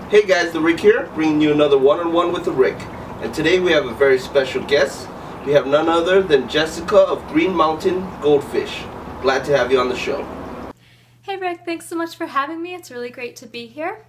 Hey guys, TheRick here, bringing you another one-on-one with TheRick. And today we have a very special guest. We have none other than Jessica of Green Mountain Goldfish. Glad to have you on the show. Hey Rick, thanks so much for having me. It's really great to be here.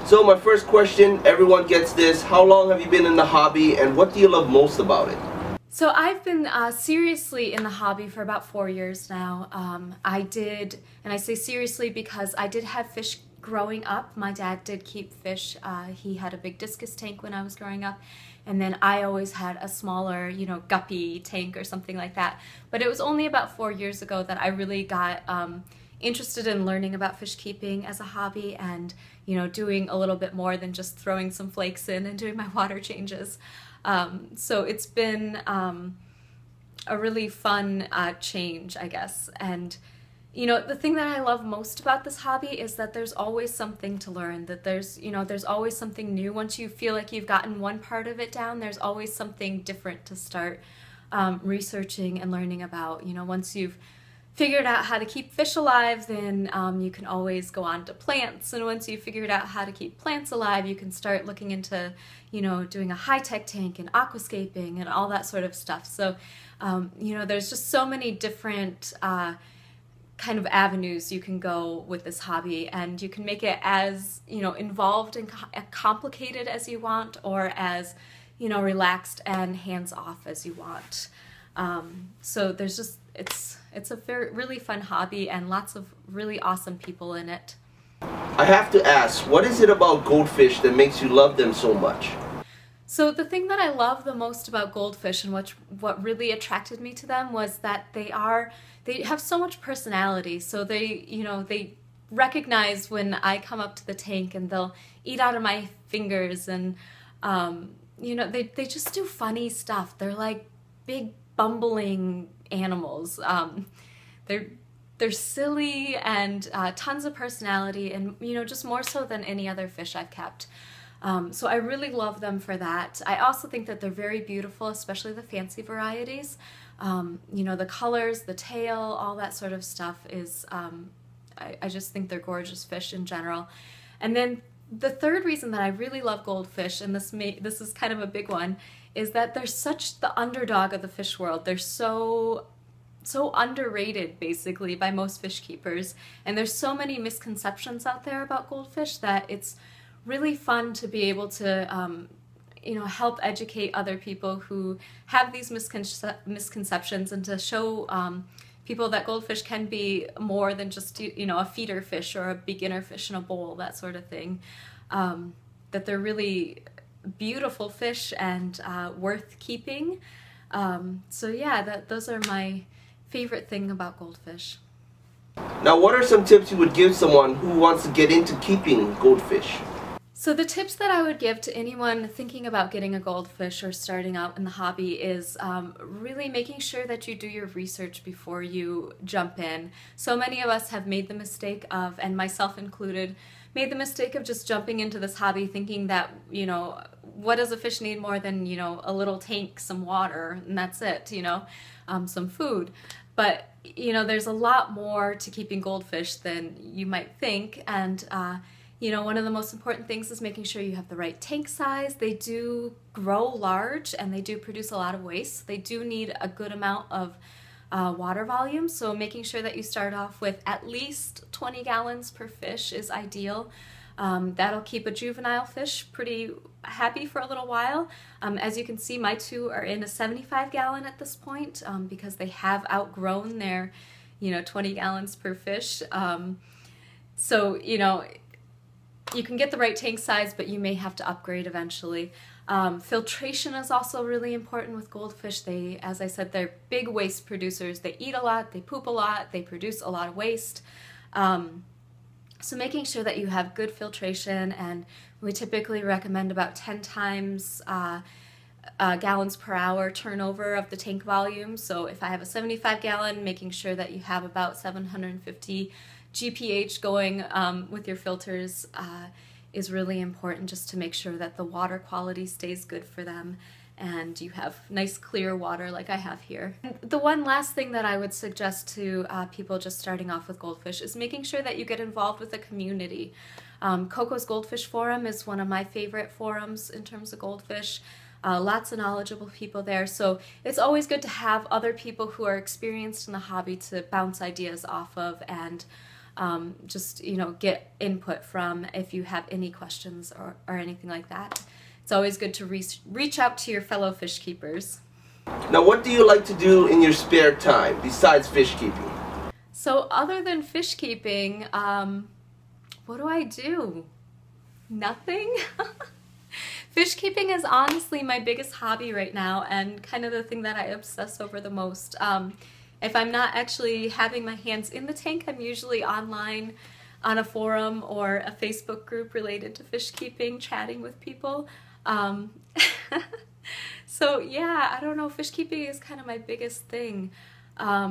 So my first question, everyone gets this. How long have you been in the hobby and what do you love most about it? So I've been seriously in the hobby for about 4 years now. I did, and I say seriously because I did have fish growing up. My dad did keep fish. He had a big discus tank when I was growing up, and then I always had a smaller, guppy tank or something like that. But it was only about 4 years ago that I really got interested in learning about fish keeping as a hobby and, doing a little bit more than just throwing some flakes in and doing my water changes. So it's been a really fun change, I guess. And the thing that I love most about this hobby is that there's always something to learn, that there's always something new. Once you feel like you've gotten one part of it down, there's always something different to start researching and learning about. Once you've figured out how to keep fish alive, then you can always go on to plants. And once you've figured out how to keep plants alive, you can start looking into, doing a high-tech tank and aquascaping and all that sort of stuff. So, there's just so many different kind of avenues you can go with this hobby, and you can make it as involved and complicated as you want, or as relaxed and hands-off as you want. So there's just it's a really fun hobby and lots of really awesome people in it. I have to ask, what is it about goldfish that makes you love them so much? So the thing that I love the most about goldfish and what really attracted me to them was that they have so much personality. So they recognize when I come up to the tank and they'll eat out of my fingers, and they just do funny stuff. They're like big bumbling animals. They're silly and tons of personality, and just more so than any other fish I've kept. So I really love them for that. I also think that they're very beautiful, especially the fancy varieties. The colors, the tail, all that sort of stuff is, I just think they're gorgeous fish in general. And then the third reason that I really love goldfish, and this is kind of a big one, is that they're such the underdog of the fish world. They're so underrated, basically, by most fish keepers. And there's so many misconceptions out there about goldfish that it's really fun to be able to help educate other people who have these misconceptions, and to show people that goldfish can be more than just a feeder fish or a beginner fish in a bowl, that sort of thing. That they're really beautiful fish and worth keeping. So yeah, those are my favorite thing about goldfish. Now, what are some tips you would give someone who wants to get into keeping goldfish? So the tips that I would give to anyone thinking about getting a goldfish or starting out in the hobby is really making sure that you do your research before you jump in. So many of us have made the mistake of, and myself included, made the mistake of just jumping into this hobby thinking that, what does a fish need more than, a little tank, some water, and that's it, some food. But, there's a lot more to keeping goldfish than you might think, and one of the most important things is making sure you have the right tank size. They do grow large and they do produce a lot of waste. They do need a good amount of water volume, so making sure that you start off with at least 20 gallons per fish is ideal. That'll keep a juvenile fish pretty happy for a little while. As you can see, my two are in a 75 gallon at this point because they have outgrown their 20 gallons per fish. So you can get the right tank size, but you may have to upgrade eventually. Filtration is also really important with goldfish. As I said, they're big waste producers. They eat a lot, they poop a lot, they produce a lot of waste. So making sure that you have good filtration, and we typically recommend about 10 times gallons per hour turnover of the tank volume. So if I have a 75 gallon, making sure that you have about 750 GPH going with your filters is really important, just to make sure that the water quality stays good for them and you have nice clear water like I have here. The one last thing that I would suggest to people just starting off with goldfish is making sure that you get involved with the community. Coco's Goldfish Forum is one of my favorite forums in terms of goldfish. Lots of knowledgeable people there, so it's always good to have other people who are experienced in the hobby to bounce ideas off of and just, you know, get input from if you have any questions or anything like that. It's always good to reach out to your fellow fish keepers. Now, what do you like to do in your spare time besides fish keeping? So other than fish keeping, what do I do? Nothing? Fish keeping is honestly my biggest hobby right now and kind of the thing that I obsess over the most. If I'm not actually having my hands in the tank, I'm usually online on a forum or a Facebook group related to fish keeping, chatting with people. So yeah, I don't know, fish keeping is kind of my biggest thing. I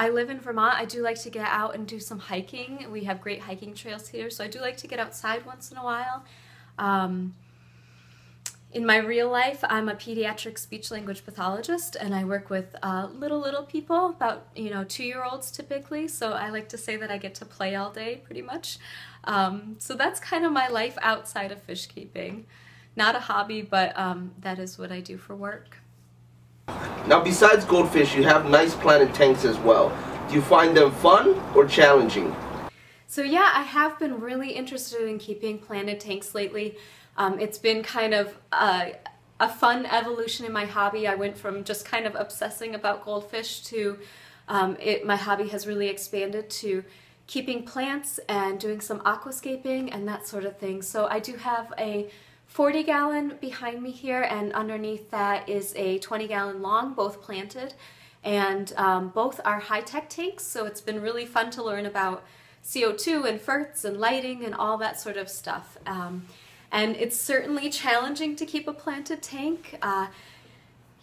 live in Vermont. I do like to get out and do some hiking. We have great hiking trails here, so I do like to get outside once in a while. In my real life, I'm a pediatric speech-language pathologist, and I work with little people, about, you know, 2-year-olds typically, so I like to say that I get to play all day, pretty much. So that's kind of my life outside of fish keeping. Not a hobby, but that is what I do for work. Now, besides goldfish, you have nice planted tanks as well. Do you find them fun or challenging? So yeah, I have been really interested in keeping planted tanks lately. It's been kind of a fun evolution in my hobby. I went from just kind of obsessing about goldfish to my hobby has really expanded to keeping plants and doing some aquascaping and that sort of thing. So I do have a 40-gallon behind me here, and underneath that is a 20-gallon long, both planted, and both are high-tech tanks, so it's been really fun to learn about CO2 and FERTs and lighting and all that sort of stuff. And it's certainly challenging to keep a planted tank.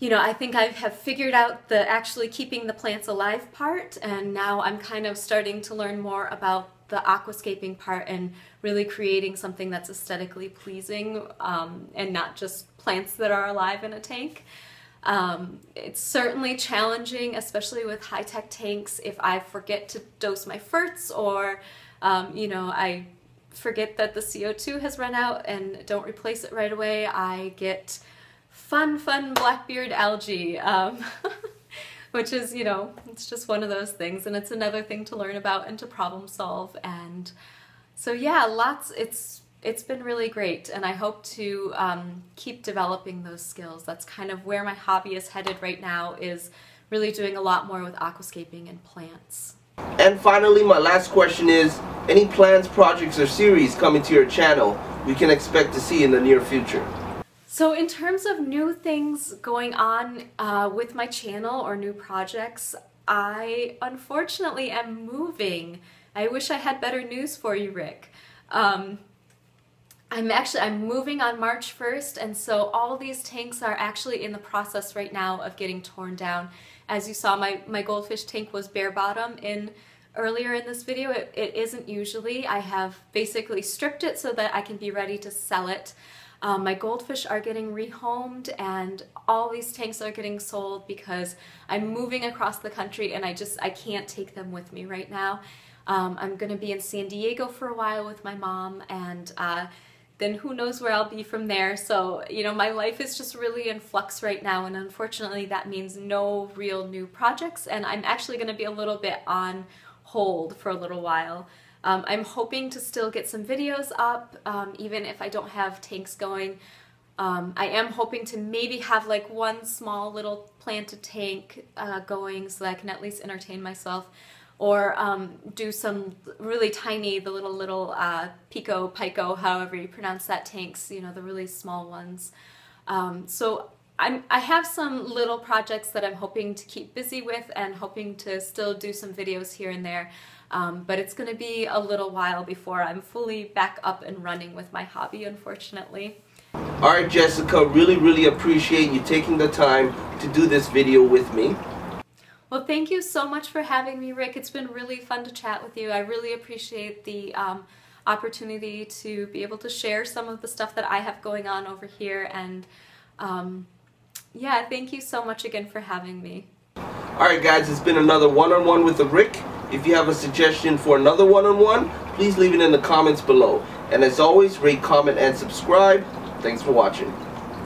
You know, I think I have figured out the actually keeping the plants alive part, and now I'm kind of starting to learn more about the aquascaping part and really creating something that's aesthetically pleasing and not just plants that are alive in a tank. It's certainly challenging, especially with high-tech tanks, if I forget to dose my FERTs or, you know, I forget that the CO2 has run out and don't replace it right away. I get fun blackbeard algae, which is, you know, it's just one of those things, and it's another thing to learn about and to problem solve. And so yeah, it's been really great, and I hope to keep developing those skills. That's kind of where my hobby is headed right now, is really doing a lot more with aquascaping and plants. And finally, my last question is, any plans, projects, or series coming to your channel we can expect to see in the near future? So in terms of new things going on with my channel or new projects, I unfortunately am moving. I wish I had better news for you, Rick. I'm moving on March 1st, and so all these tanks are actually in the process right now of getting torn down. As you saw, my goldfish tank was bare bottom earlier in this video. It isn't usually. I have basically stripped it so that I can be ready to sell it. My goldfish are getting rehomed, and all these tanks are getting sold because I'm moving across the country and I can't take them with me right now. I'm going to be in San Diego for a while with my mom, and then who knows where I'll be from there. So, you know, my life is just really in flux right now, and unfortunately that means no real new projects, and I'm actually going to be a little bit on hold for a little while. I'm hoping to still get some videos up, even if I don't have tanks going. I am hoping to maybe have like one small little planted tank going so that I can at least entertain myself, or do some really tiny, the little pico, pico, however you pronounce that, tanks, you know, the really small ones. So I have some little projects that I'm hoping to keep busy with and hoping to still do some videos here and there. But it's going to be a little while before I'm fully back up and running with my hobby, unfortunately. Alright, Jessica, really appreciate you taking the time to do this video with me. Well, thank you so much for having me, Rick. It's been really fun to chat with you. I really appreciate the opportunity to be able to share some of the stuff that I have going on over here, and yeah, thank you so much again for having me. Alright guys, it's been another one-on-one with TheRick. If you have a suggestion for another one-on-one, please leave it in the comments below. And as always, rate, comment, and subscribe. Thanks for watching.